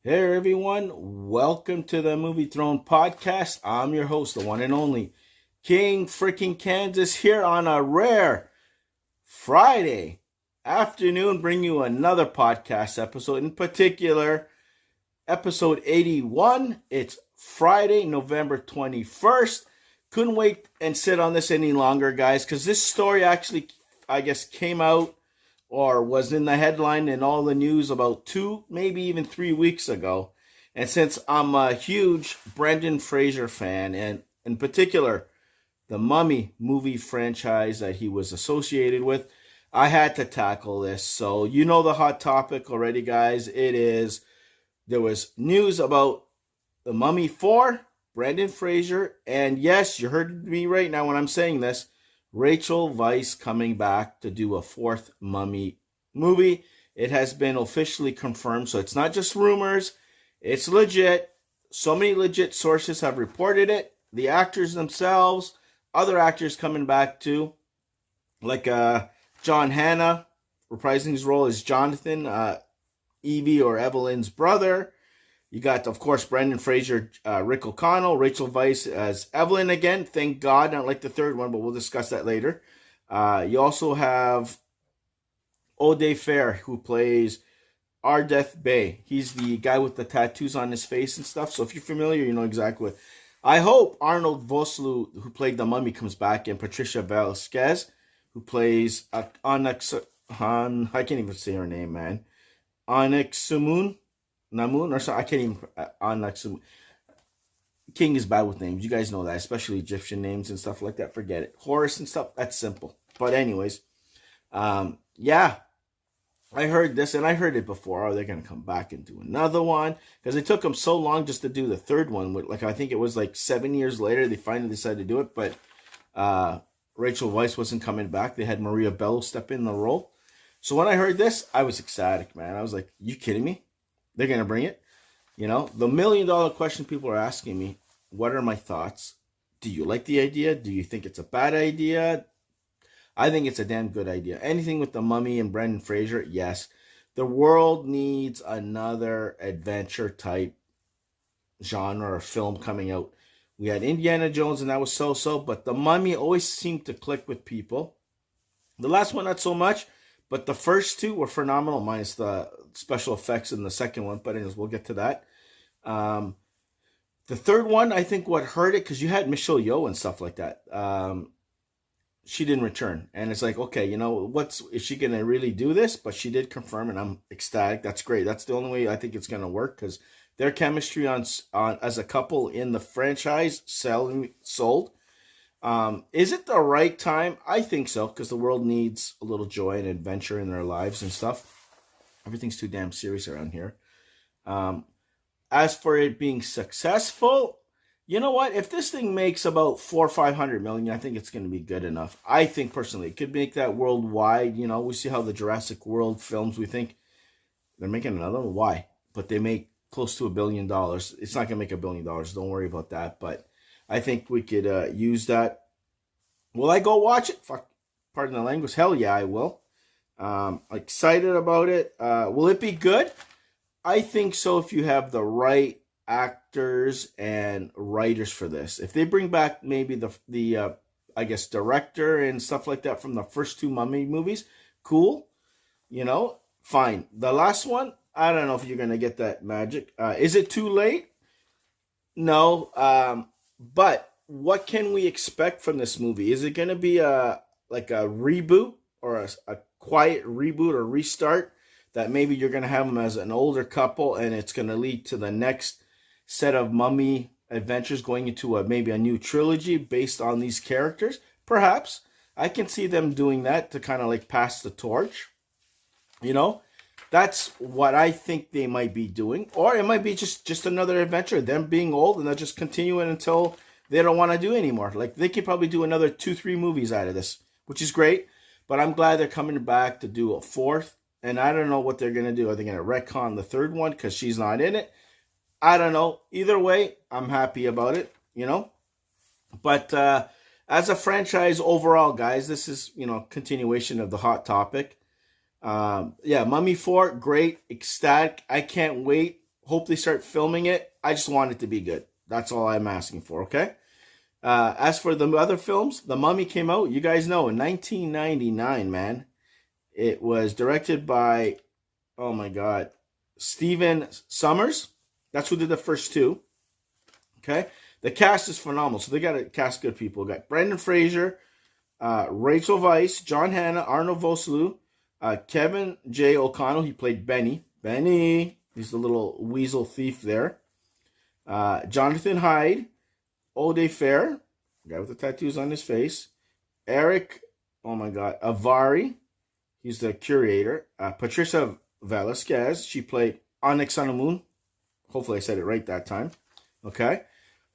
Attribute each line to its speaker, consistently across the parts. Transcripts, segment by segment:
Speaker 1: Hey everyone, welcome to the Movie Throne podcast. I'm your host, the one and only King freaking Kansas, here on a rare Friday afternoon, bring you another podcast episode, in particular, episode 81. It's Friday, November 21st. Couldn't wait and sit on this any longer, guys, because this story actually, I guess, came out or was in the headline in all the news about 2, maybe even 3 weeks ago. And since I'm a huge Brendan Fraser fan, and in particular, the Mummy movie franchise that he was associated with, I had to tackle this. So, you know the hot topic already, guys. There was news about the Mummy 4, Brendan Fraser, and yes, you heard me right now when I'm saying this, Rachel Weisz coming back to do a fourth Mummy movie. It has been officially confirmed, so it's not just rumors, it's legit. So many legit sources have reported it. The actors themselves, other actors coming back too, like John Hannah reprising his role as Jonathan, Evie or Evelyn's brother. You got, of course, Brendan Fraser, Rick O'Connell, Rachel Weisz as Evelyn again. Thank God, not like the third one, but we'll discuss that later. You also have O'Day Fair, who plays Ardeth Bay. He's the guy with the tattoos on his face and stuff. So if you're familiar, you know exactly what. I hope Arnold Vosloo, who played the Mummy, comes back, and Patricia Velasquez, who plays Onyx. I can't even say her name, man. Onyxamun. Namun or something. I can't even Onyxamun. King is bad with names. You guys know that, especially Egyptian names and stuff like that. Forget it. Horus and stuff, that's simple. But anyways, yeah, I heard this, and I heard it before. Oh, they're going to come back and do another one. Because it took them so long just to do the third one. Like, I think it was like 7 years later, they finally decided to do it. But Rachel Weisz wasn't coming back. They had Maria Bello step in the role. So when I heard this, I was ecstatic, man. I was like, you kidding me? They're going to bring it. You know, the $1 million question people are asking me, what are my thoughts? Do you like the idea? Do you think it's a bad idea? I think it's a damn good idea. Anything with the Mummy and Brendan Fraser, yes. The world needs another adventure type genre or film coming out. We had Indiana Jones, and that was so-so, but the Mummy always seemed to click with people. The last one, not so much, but the first two were phenomenal, minus the special effects in the second one. But anyways, we'll get to that. The third one, I think what hurt it, because you had Michelle Yeoh and stuff like that. She didn't return. And it's like, okay, you know, is she going to really do this? But she did confirm, and I'm ecstatic. That's great. That's the only way I think it's going to work, because their chemistry on as a couple in the franchise sold. Is it the right time? I think so, because the world needs a little joy and adventure in their lives and stuff. Everything's too damn serious around here. As for it being successful, you know what? If this thing makes about 400 or 500 million, I think it's going to be good enough. I think personally, it could make that worldwide. You know, we see how the Jurassic World films, we think they're making another one. Why? But they make close to $1 billion. It's not going to make $1 billion. Don't worry about that. But I think we could use that. Will I go watch it? Fuck, pardon the language. Hell yeah, I will. Excited about it. Will it be good? I think so, if you have the right actors and writers for this. If they bring back maybe the I guess director and stuff like that from the first two Mummy movies, cool. You know, fine. The last one, I don't know if you're gonna get that magic. Is it too late? No. But what can we expect from this movie? Is it gonna be like a reboot, or a quiet reboot or restart, that maybe you're going to have them as an older couple, and it's going to lead to the next set of Mummy adventures going into maybe a new trilogy based on these characters? Perhaps. I can see them doing that to kind of like pass the torch. You know, that's what I think they might be doing. Or it might be just another adventure, them being old, and they'll just continue it until they don't want to do anymore. Like, they could probably do another 2-3 movies out of this, which is great. But I'm glad they're coming back to do a fourth. And I don't know what they're going to do. Are they going to retcon the third one because she's not in it? I don't know. Either way, I'm happy about it, you know. But as a franchise overall, guys, this is, you know, continuation of the hot topic. Yeah, Mummy 4, great, ecstatic. I can't wait. Hope they start filming it. I just want it to be good. That's all I'm asking for, okay? As for the other films, The Mummy came out, you guys know, in 1999, man. It was directed by, oh my God, Stephen Sommers. That's who did the first two, okay? The cast is phenomenal. So they got to cast good people. Got Brendan Fraser, Rachel Weisz, John Hannah, Arnold Vosloo, Kevin J. O'Connell. He played Benny. Benny. He's the little weasel thief there. Jonathan Hyde. Ode Fair. Guy with the tattoos on his face. Eric, oh my God, Avari. He's the curator. Patricia Velasquez. She played Onyx on the Moon. Hopefully I said it right that time. Okay.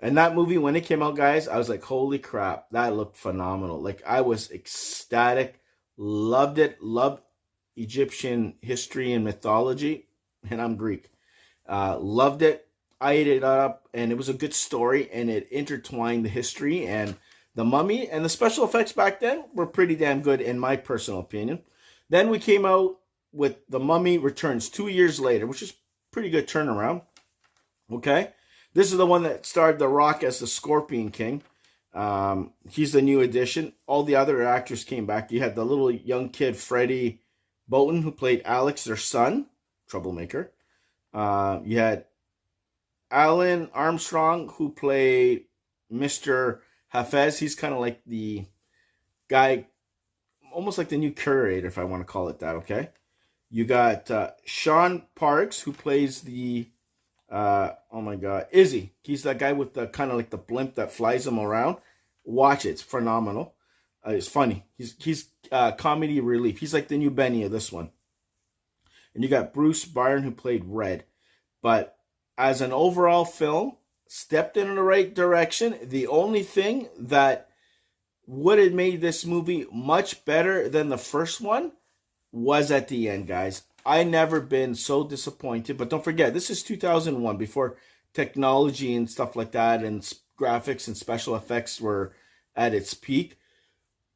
Speaker 1: And that movie, when it came out, guys, I was like, holy crap, that looked phenomenal. Like, I was ecstatic, loved it, loved Egyptian history and mythology, and I'm Greek. Loved it. I ate it up, and it was a good story, and it intertwined the history and the Mummy, and the special effects back then were pretty damn good, in my personal opinion. Then we came out with The Mummy Returns 2 years later, which is pretty good turnaround. Okay? This is the one that starred The Rock as the Scorpion King. He's the new addition. All the other actors came back. You had the little young kid, Freddie Bolton, who played Alex, their son, troublemaker. You had Alan Armstrong, who played Mr. Hafez. He's kind of like the guy, almost like the new curator, if I want to call it that, okay? You got Sean Parks, who plays the oh my God, Izzy. He's that guy with the kind of like the blimp that flies him around. Watch it; it's phenomenal. It's funny. He's comedy relief. He's like the new Benny of this one. And you got Bruce Byrne, who played Red. But as an overall film, stepped in the right direction. The only thing that would have made this movie much better than the first one was at the end, guys. I never been so disappointed, but don't forget, this is 2001, before technology and stuff like that and graphics and special effects were at its peak.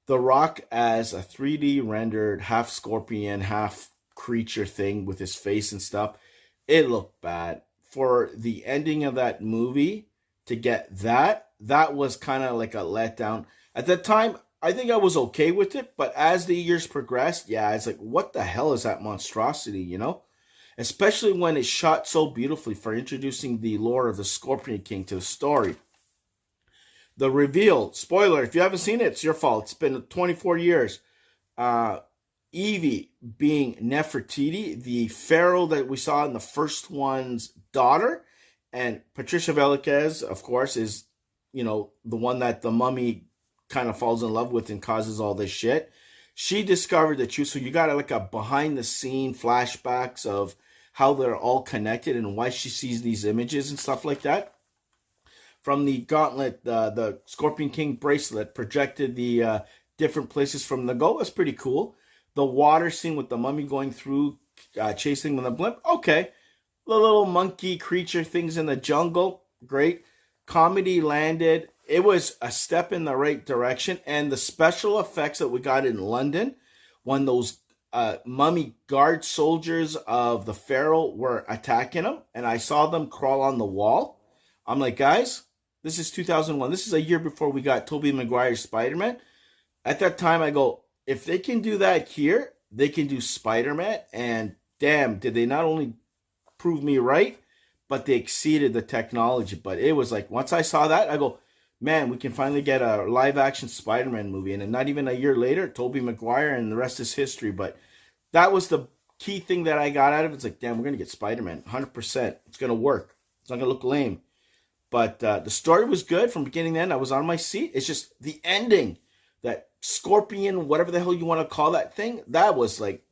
Speaker 1: The Rock as a 3D rendered half scorpion, half creature thing with his face and stuff, it looked bad. For the ending of that movie, to get that was kind of like a letdown. At that time, I think I was okay with it, but as the years progressed, yeah, it's like, what the hell is that monstrosity, you know? Especially when it's shot so beautifully for introducing the lore of the Scorpion King to the story. The reveal, spoiler, if you haven't seen it, it's your fault. It's been 24 years. Evie being Nefertiti, the pharaoh that we saw in the first one's daughter, and Patricia Velasquez, of course, is, you know, the one that the Mummy kind of falls in love with and causes all this shit. She discovered the truth. So you got like a behind the scene flashbacks of how they're all connected and why she sees these images and stuff like that. From the gauntlet, the Scorpion King bracelet projected the different places from the go. That's pretty cool. The water scene with the Mummy going through, chasing with the blimp. Okay. The little monkey creature things in the jungle. Great. Comedy landed. It was a step in the right direction. And the special effects that we got in London, when those mummy guard soldiers of the Pharaoh were attacking them, and I saw them crawl on the wall, I'm like, guys, this is 2001. This is a year before we got Tobey Maguire's Spider-Man. At that time, I go, if they can do that here, they can do Spider-Man. And damn, did they not only prove me right, but they exceeded the technology. But it was like, once I saw that, I go, man, we can finally get a live-action Spider-Man movie. And then not even a year later, Tobey Maguire, and the rest is history. But that was the key thing that I got out of it. It's like, damn, we're going to get Spider-Man, 100%. It's going to work. It's not going to look lame. But the story was good from beginning to end. I was on my seat. It's just the ending, that scorpion, whatever the hell you want to call that thing, that was like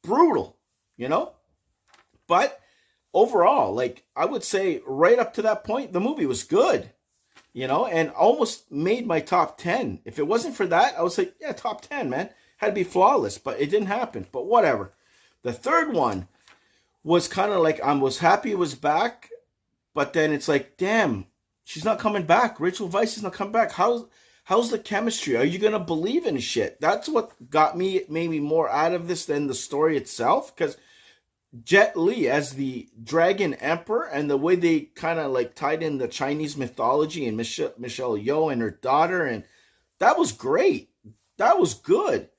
Speaker 1: brutal, you know? But overall, like, I would say right up to that point, the movie was good, you know, and almost made my top 10. If it wasn't for that, I would say, yeah, top 10, man. Had to be flawless, but it didn't happen. But whatever. The third one was kind of like, I was happy it was back, but then it's like, damn, she's not coming back. Rachel Weisz is not coming back. How's the chemistry? Are you going to believe in shit? That's what got me maybe more out of this than the story itself. Because Jet Li as the Dragon Emperor, and the way they kind of like tied in the Chinese mythology and Michelle Yeoh and her daughter, and that was great. That was good.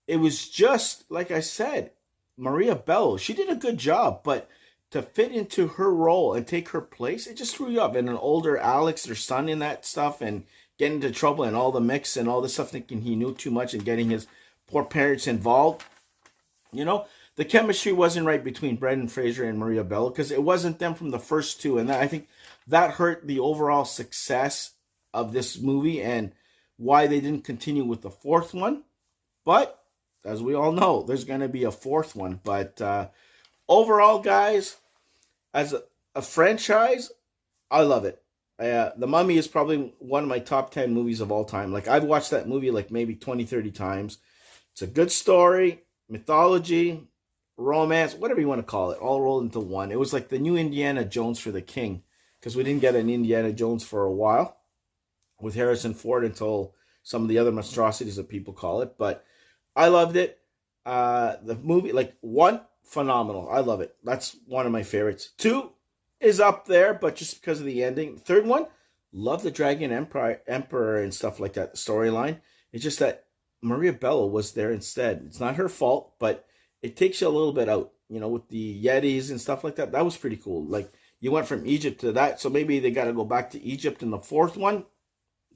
Speaker 1: It was just like I said, Maria Bello. She did a good job, but to fit into her role and take her place, it just threw you up. And an older Alex, their son, in that stuff, and getting into trouble and all the mix and all this stuff, thinking he knew too much and getting his poor parents involved. You know, the chemistry wasn't right between Brendan Fraser and Maria Bello because it wasn't them from the first two, and I think that hurt the overall success of this movie and why they didn't continue with the fourth one. But as we all know, there's going to be a fourth one. But overall, guys, as a franchise, I love it. The Mummy is probably one of my top 10 movies of all time. Like, I've watched that movie like maybe 20, 30 times. It's a good story, mythology, romance, whatever you want to call it, all rolled into one. It was like the new Indiana Jones for the King, because we didn't get an Indiana Jones for a while with Harrison Ford until some of the other monstrosities that people call it. But I loved it. The movie, like, one, phenomenal. I love it. That's one of my favorites. Two is up there, but just because of the ending. Third one, love the Dragon Emperor and stuff like that, the storyline. It's just that Maria Bello was there instead. It's not her fault, but it takes you a little bit out, you know, with the Yetis and stuff like that. That was pretty cool. Like, you went from Egypt to that, so maybe they got to go back to Egypt in the fourth one.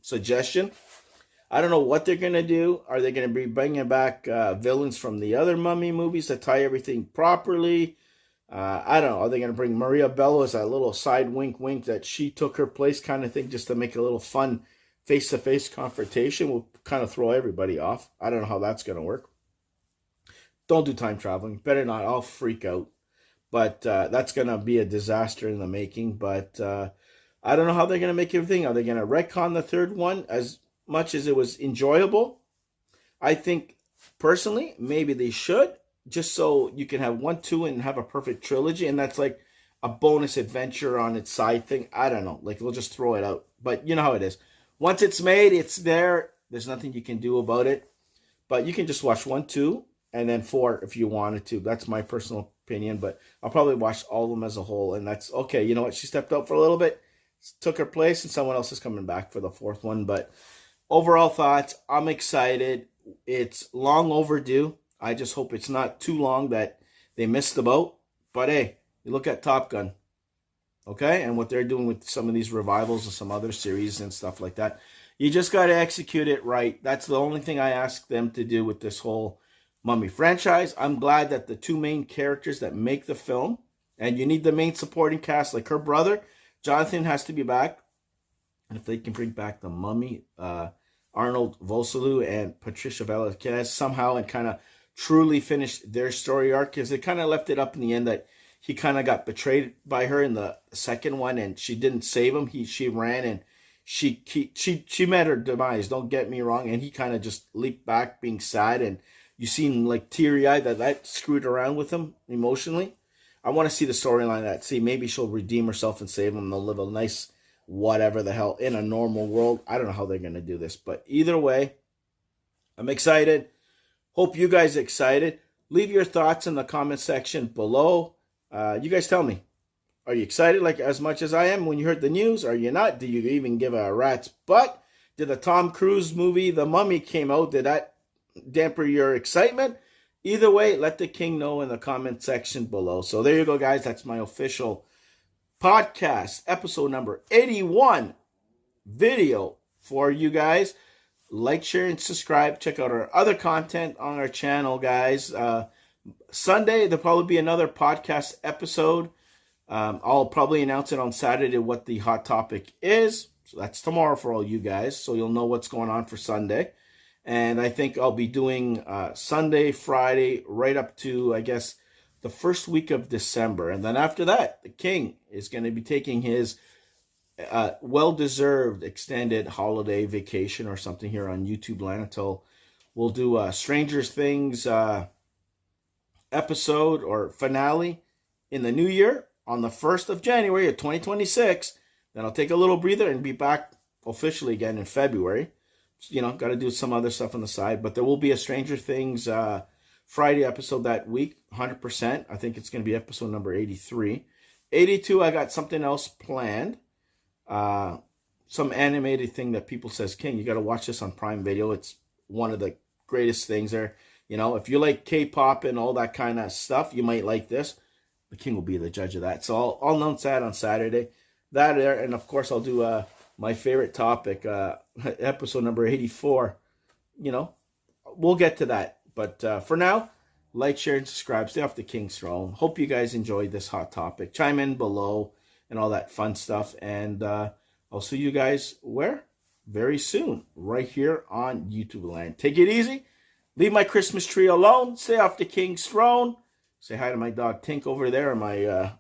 Speaker 1: Suggestion. I don't know what they're going to do. Are they going to be bringing back villains from the other Mummy movies to tie everything properly? I don't know. Are they going to bring Maria Bello as a little side wink wink that she took her place kind of thing, just to make a little fun face-to-face confrontation? Will kind of throw everybody off. I don't know how that's going to work. Don't do time traveling. Better not. I'll freak out. But that's going to be a disaster in the making. But I don't know how they're going to make everything. Are they going to retcon the third one as much as it was enjoyable? I think, personally, maybe they should, just so you can have 1, 2, and have a perfect trilogy. And that's like a bonus adventure on its side thing. I don't know. Like, they'll just throw it out. But you know how it is. Once it's made, it's there. There's nothing you can do about it. But you can just watch 1, 2, and then 4 if you wanted to. That's my personal opinion. But I'll probably watch all of them as a whole. And that's okay. You know what? She stepped out for a little bit, took her place, and someone else is coming back for the fourth one. But overall thoughts, I'm excited. It's long overdue. I just hope it's not too long that they missed the boat. But hey, you look at Top Gun, okay? And what they're doing with some of these revivals of some other series and stuff like that. You just got to execute it right. That's the only thing I ask them to do with this whole Mummy franchise. I'm glad that the two main characters that make the film, and you need the main supporting cast, like her brother, Jonathan, has to be back. And if they can bring back the Mummy, Arnold Vosloo and Patricia Velasquez somehow, and kind of truly finish their story arc, because they kind of left it up in the end that he kind of got betrayed by her in the second one, and she didn't save him. She ran, and she met her demise. Don't get me wrong, and he kind of just leaped back, being sad, and you seen like teary eyed that screwed around with him emotionally. I want to see the storyline that, see, maybe she'll redeem herself and save him, and they'll live a nice whatever the hell in a normal world. I don't know how they're going to do this, but either way, I'm excited. Hope you guys are excited. Leave your thoughts in the comment section below. You guys tell me, are you excited like as much as I am when you heard the news? Are you not? Do you even give a rat's butt? Did the Tom Cruise movie, The Mummy, came out? Did that damper your excitement? Either way, let the king know in the comment section below. So there you go, guys. That's my official podcast, episode number 81 video for you guys. Like, share, and subscribe. Check out our other content on our channel, guys. Sunday, there'll probably be another podcast episode. I'll probably announce it on Saturday what the hot topic is. So that's tomorrow for all you guys. So you'll know what's going on for Sunday. And I think I'll be doing Sunday, Friday, right up to, I guess, the first week of December. And then after that, the king is going to be taking his well-deserved extended holiday vacation or something here on YouTube land until we'll do a Stranger Things episode or finale in the new year on the 1st of January of 2026. Then I'll take a little breather and be back officially again in February. You know, got to do some other stuff on the side. But there will be a Stranger Things Friday episode that week, 100%. I think it's going to be episode number 83. 82, I got something else planned. Some animated thing that people says, King, you got to watch this on Prime Video. It's one of the greatest things there. You know, if you like K-pop and all that kind of stuff, you might like this. The King will be the judge of that. So I'll announce that on Saturday. That there, and of course I'll do my favorite topic, episode number 84. You know, we'll get to that. But for now, like, share, and subscribe. Stay off the King's throne. Hope you guys enjoyed this hot topic. Chime in below and all that fun stuff. And I'll see you guys where? Very soon. Right here on YouTube land. Take it easy. Leave my Christmas tree alone. Stay off the King's throne. Say hi to my dog Tink over there on my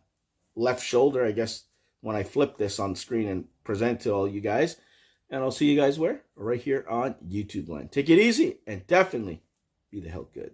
Speaker 1: left shoulder, I guess, when I flip this on screen and present to all you guys. And I'll see you guys where? Right here on YouTube land. Take it easy and definitely be the hell good.